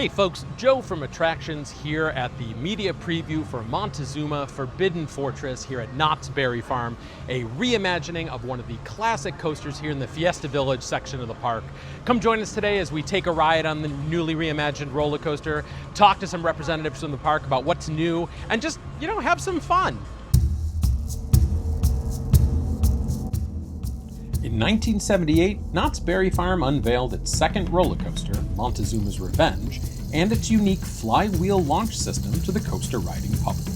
Hey folks, Joe from Attractions here at the media preview for MonteZOOMa Forbidden Fortress here at Knott's Berry Farm, a reimagining of one of the classic coasters here in the Fiesta Village section of the park. Come join us today as we take a ride on the newly reimagined roller coaster, talk to some representatives from the park about what's new, and just, have some fun. In 1978, Knott's Berry Farm unveiled its second roller coaster, MonteZOOMa's Revenge, and its unique flywheel launch system to the coaster riding public.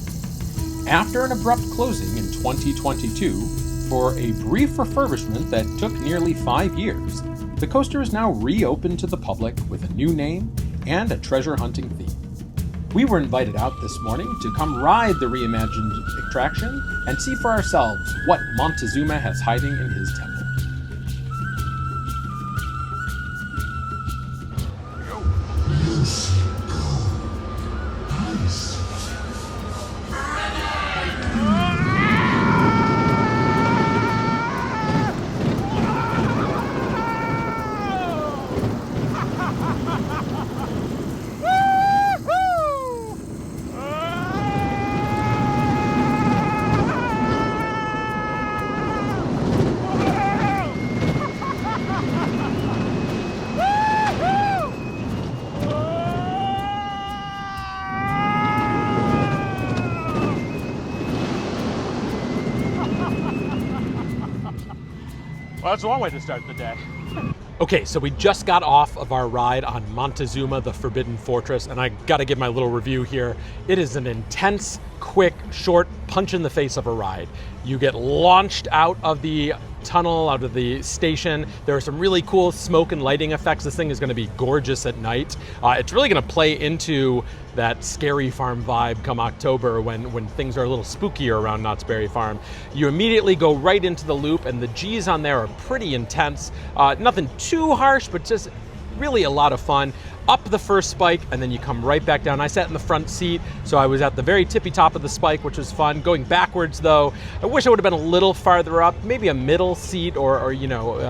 After an abrupt closing in 2022, for a brief refurbishment that took nearly 5 years, the coaster is now reopened to the public with a new name and a treasure hunting theme. We were invited out this morning to come ride the reimagined attraction and see for ourselves what MonteZOOMa has hiding in his temple. Well, that's one way to start the day. Okay, so we just got off of our ride on MonteZOOMa, the Forbidden Fortress, and I gotta give my little review here. It is an intense, quick, short punch in the face of a ride. You get launched out of the tunnel, out of the station. There are some really cool smoke and lighting effects. This thing is gonna be gorgeous at night. It's really gonna play into that scary farm vibe come October when things are a little spookier around Knott's Berry Farm. You immediately go right into the loop, and the G's on there are pretty intense. Nothing too harsh, but just really a lot of fun. Up the first spike, and then you come right back down. I sat in the front seat, so I was at the very tippy top of the spike, which was fun. Going backwards, though, I wish I would have been a little farther up. Maybe a middle seat or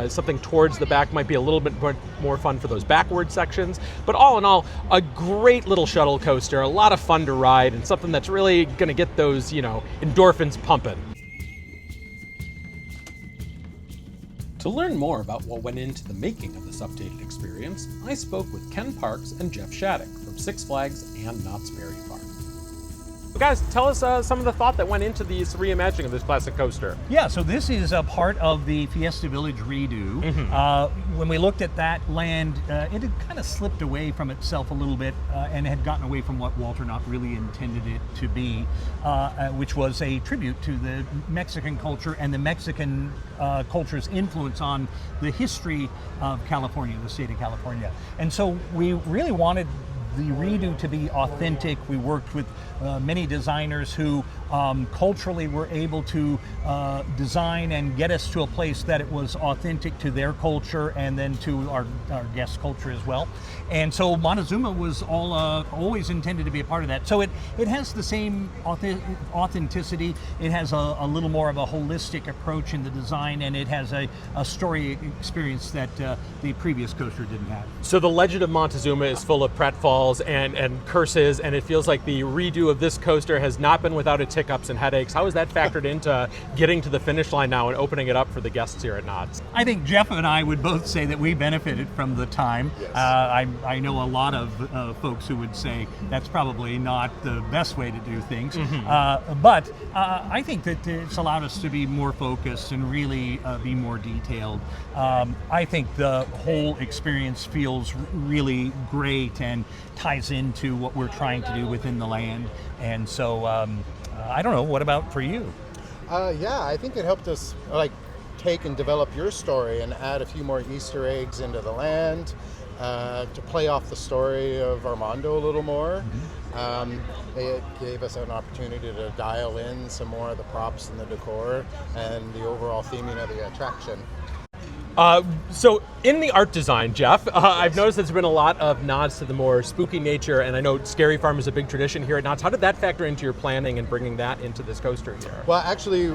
something towards the back might be a little bit more fun for those backward sections. But all in all, a great little shuttle coaster, a lot of fun to ride, and something that's really going to get those, endorphins pumping. To learn more about what went into the making of this updated experience, I spoke with Ken Parks and Jeff Shattuck from Six Flags and Knott's Berry Farm. Well, guys, tell us some of the thought that went into this reimagining of this classic coaster. Yeah, so this is a part of the Fiesta Village redo. Mm-hmm. When we looked at that land, it had kind of slipped away from itself a little bit and had gotten away from what Walter Knott really intended it to be, which was a tribute to the Mexican culture and the Mexican culture's influence on the history of California, the state of California. And so we really wanted the redo to be authentic. We worked with many designers who culturally were able to design and get us to a place that it was authentic to their culture and then to our guest culture as well. And so MonteZOOMa was always intended to be a part of that. So it has the same authenticity. It has a little more of a holistic approach in the design, and it has a story experience that the previous coaster didn't have. So the legend of MonteZOOMa is full of pratfalls and curses, and it feels like the redo of this coaster has not been without its hiccups and headaches. How has that factored into getting to the finish line now and opening it up for the guests here at Knott's? I think Jeff and I would both say that we benefited from the time. Yes. I know a lot of folks who would say that's probably not the best way to do things, but I think that it's allowed us to be more focused and really be more detailed. I think the whole experience feels really great and ties into what we're trying to do within the land. And so, I don't know, what about for you? Yeah, I think it helped us take and develop your story and add a few more Easter eggs into the land to play off the story of Armando a little more. Mm-hmm. It gave us an opportunity to dial in some more of the props and the decor and the overall theming of the attraction. So in the art design, Jeff, I've noticed there's been a lot of nods to the more spooky nature, and I know Scary Farm is a big tradition here at Knott's. How did that factor into your planning and bringing that into this coaster here? Well, actually,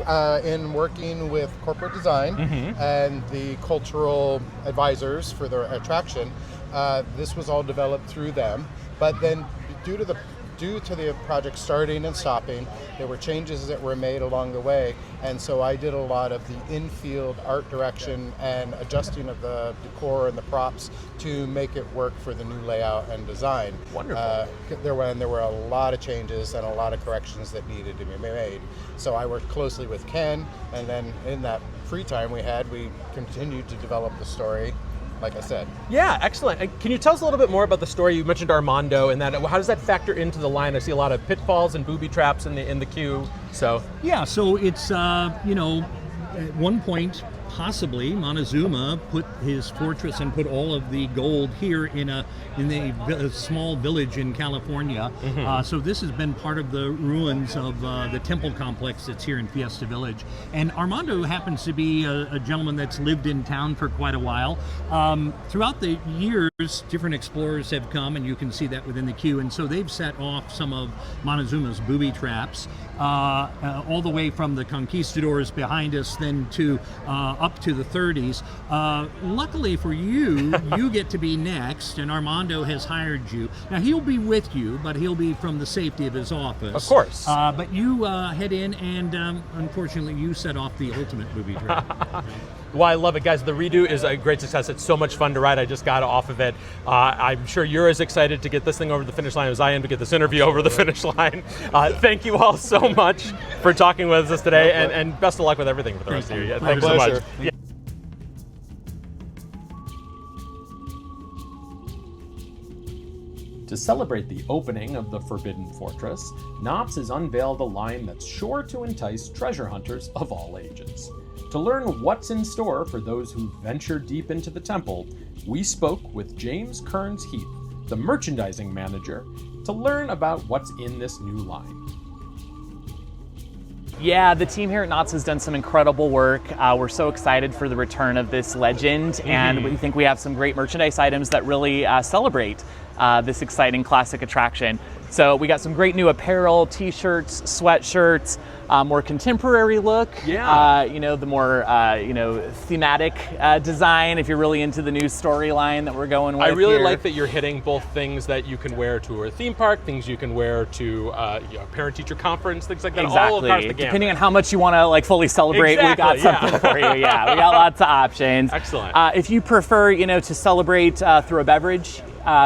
in working with corporate design and the cultural advisors for their attraction, this was all developed through them. But then due to the project starting and stopping, there were changes that were made along the way, and so I did a lot of the in-field art direction and adjusting of the decor and the props to make it work for the new layout and design. Wonderful. There were a lot of changes and a lot of corrections that needed to be made. So I worked closely with Ken, and then in that free time we continued to develop the story, like I said. Yeah, excellent. And can you tell us a little bit more about the story? You mentioned Armando, and that how does that factor into the line? I see a lot of pitfalls and booby traps in the queue. So yeah, so it's you know, at one point possibly MonteZOOma put his fortress and put all of the gold here in a small village in California. So this has been part of the ruins of the temple complex that's here in Fiesta Village. And Armando happens to be a gentleman that's lived in town for quite a while. Throughout the years, different explorers have come, and you can see that within the queue. And so they've set off some of MonteZOOma's booby traps, all the way from the conquistadors behind us, then to up to the 30s. Luckily for you, you get to be next, and Armando has hired you. Now he'll be with you, but he'll be from the safety of his office. Of course. But you head in, and unfortunately you set off the ultimate booby trap. Well, I love it, guys. The redo is a great success. It's so much fun to ride. I just got off of it. I'm sure you're as excited to get this thing over the finish line as I am to get this interview over the finish line. Thank you all so much for talking with us today, and best of luck with everything for the rest of you. Yeah, thank you so much. Yeah. To celebrate the opening of the Forbidden Fortress, Knott's has unveiled a line that's sure to entice treasure hunters of all ages. To learn what's in store for those who venture deep into the temple, we spoke with James Kearns Heath, the merchandising manager, to learn about what's in this new line. Yeah, the team here at Knott's has done some incredible work. We're so excited for the return of this legend, and we think we have some great merchandise items that really celebrate this exciting classic attraction. So we got some great new apparel, t-shirts, sweatshirts, more contemporary look. Yeah. You know, the more thematic design. If you're really into the new storyline that we're going with. I really here. like that you're hitting both things that you can wear to a theme park, things you can wear to parent-teacher conference, things like that. Exactly. All across the gamut. Depending on how much you want to like fully celebrate, we got something for you. Yeah, we got lots of options. Excellent. If you prefer, to celebrate through a beverage,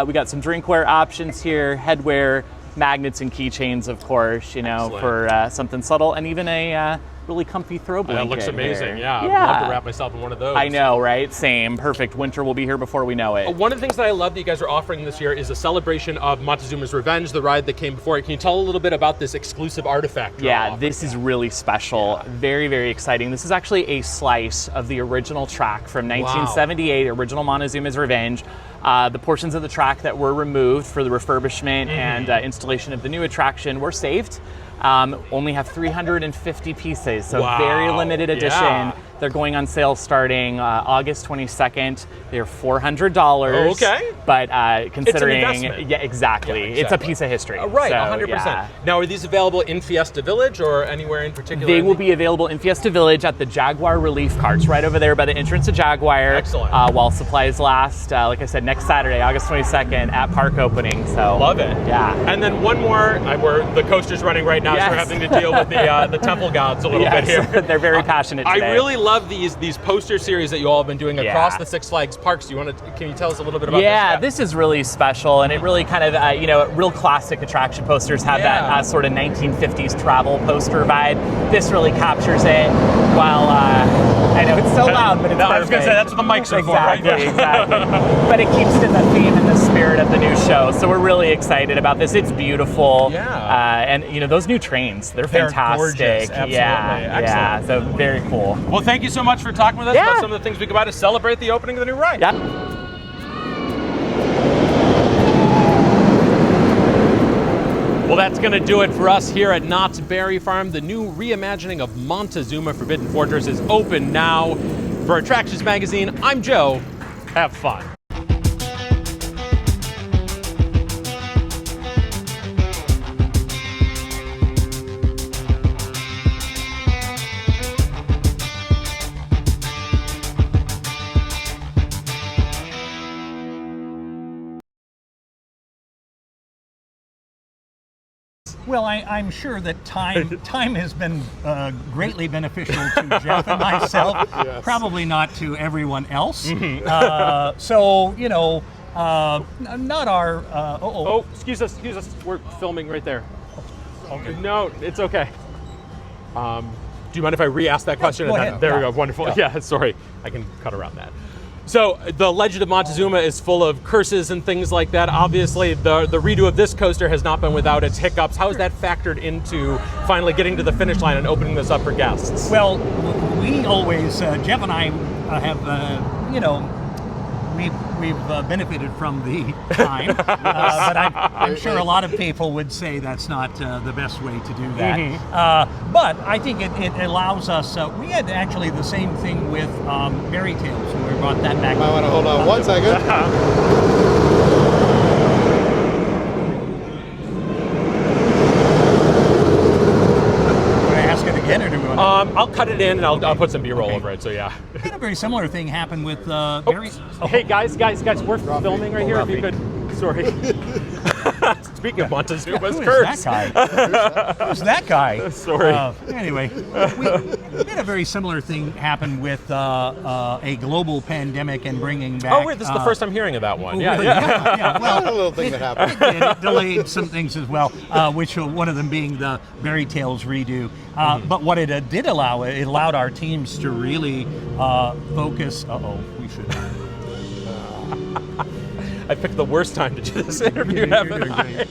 we got some drinkware options here, headwear, magnets and keychains, of course, for something subtle, and even a really comfy throw blanket. That looks amazing, here. yeah. I'd love to wrap myself in one of those. I know, right? Same. Perfect. Winter will be here before we know it. One of the things that I love that you guys are offering this year is a celebration of MonteZOOma's Revenge, the ride that came before it. Can you tell a little bit about this exclusive artifact? Yeah, this is really special. Yeah. Very, very exciting. This is actually a slice of the original track from 1978, original MonteZOOma's Revenge. The portions of the track that were removed for the refurbishment and installation of the new attraction were saved. Only have 350 pieces, so very limited edition. Yeah. They're going on sale starting August 22nd. They're $400. Okay. But considering, it's an investment. Yeah, exactly. It's a piece of history. Right, so, 100%. Yeah. Now, are these available in Fiesta Village or anywhere in particular? They will be available in Fiesta Village at the Jaguar relief carts right over there by the entrance to Jaguar. Excellent. While supplies last, like I said, next Saturday, August 22nd at park opening. So love it. Yeah. And then one more, where the coaster's running right now, so we're having to deal with the temple gods a little bit here. They're very passionate today. I really love these poster series that you all have been doing across the Six Flags parks. Can you tell us a little bit about this? Yeah, this is really special, and it really kind of, real classic attraction posters have that sort of 1950s travel poster vibe. This really captures it, while I know it's so loud, but it's perfect. I was going to say, that's what the mics are for, right? Exactly. But it keeps in the theme and the spirit of the new show, so we're really excited about this. It's beautiful. Yeah. And, those new trains, they're fantastic. Gorgeous. Absolutely. Yeah, so very cool. Well, thank you so much for talking with us about some of the things we can buy to celebrate the opening of the new ride. Yeah. Well, that's going to do it for us here at Knott's Berry Farm. The new reimagining of MonteZOOma Forbidden Fortress is open now. For Attractions Magazine, I'm Joe. Have fun. Well, I'm sure that time has been greatly beneficial to Jeff and myself. Yes. Probably not to everyone else. So you know, not our. Oh, excuse us. We're filming right there. Okay. No, it's okay. Do you mind if I re-ask that question? Go And ahead. there we Yeah. go. Wonderful. Yeah. Yeah, sorry. I can cut around that. So the Legend of MonteZOOma is full of curses and things like that. Obviously, the redo of this coaster has not been without its hiccups. How has that factored into finally getting to the finish line and opening this up for guests? Well, we always, Jeff and I have, you know, we've benefited from the time, but I'm sure a lot of people would say that's not the best way to do that. But I think it allows us. We had actually the same thing with Fairy Tales, when we brought that back. I want to hold on 1 second. Do I ask it again, or do we want to? I'll cut it in and I'll put some B-roll Okay. over it. So yeah. We had a very similar thing happen with Fairy. Hey guys, we're filming right here. If you could, sorry. Speaking of MonteZOOma's Who is curse. that guy? Who's that guy? Sorry. Anyway, we had a very similar thing happen with a global pandemic and bringing back. Oh, wait, this is the first I'm hearing of that one. Yeah, really? yeah. Yeah. Well, A little thing that happened. it delayed some things as well, which one of them being the Fairy Tales redo. But what it did allow, it allowed our teams to really focus. We should. I picked the worst time to do this interview, You're haven't doing I? great.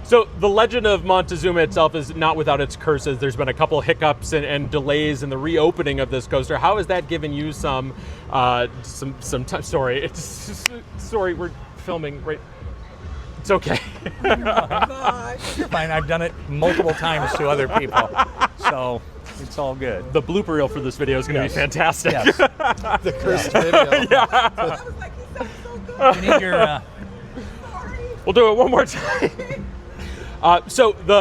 So the Legend of MonteZOOma itself is not without its curses. There's been a couple hiccups and delays in the reopening of this coaster. How has that given you some time? Sorry, sorry, we're filming right. It's okay. You're fine. I've done it multiple times to other people, so it's all good. The blooper reel for this video is going to be fantastic. Yes. The cursed video. I was like, he sounds so good. You need your. We'll do it one more time. So the